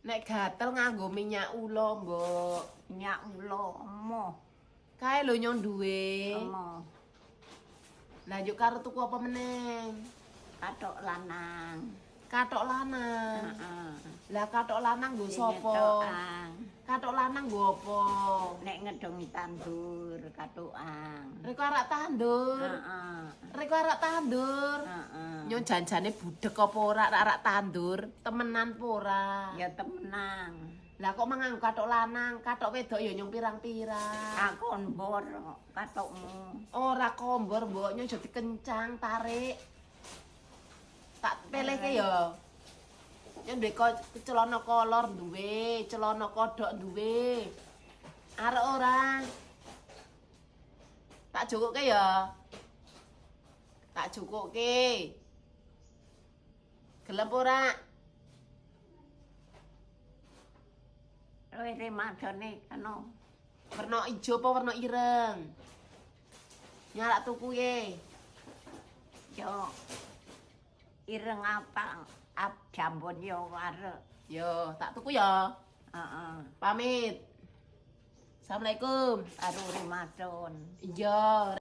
Nek gatel nganggo minyak ula, Mbok. Minyak ula emoh. Kae lho nyon duwe. Emoh. Lah yuk karo tuku apa meneng? Kathok lanang. Kathok lanang. Heeh. Lah kathok lanang nggo sapa? Kathok lanang nggo apa? Nek ngedongi tandur kathokan. Rek arak tandur. Heeh. Rek arak tandur. Heeh. Nyon janjane budek apa ora arak tandur? Temenan apa ora? Ya temenang. Lah kok manganggo kathok lanang, kathok wedok ya nyong pirang-pirang. Akon mbor kathokmu. Ora kombor, Mbok, nyon aja dikencang tarik. Tak pelehke ya. Nyon duwe celana kolor duwe, celana kodhok duwe. Arek ora? Tak cukukke ya. Tak cukukke. Gelem ora? Kowe remadone kano. Warna ijo apa warna ireng? Nyarak tuku ye. Yo. Ireng apa? Jambon yo arek. Yo, tak tuku ya. Heeh. Pamit. Assalamualaikum. Karo Ramadan. Iya.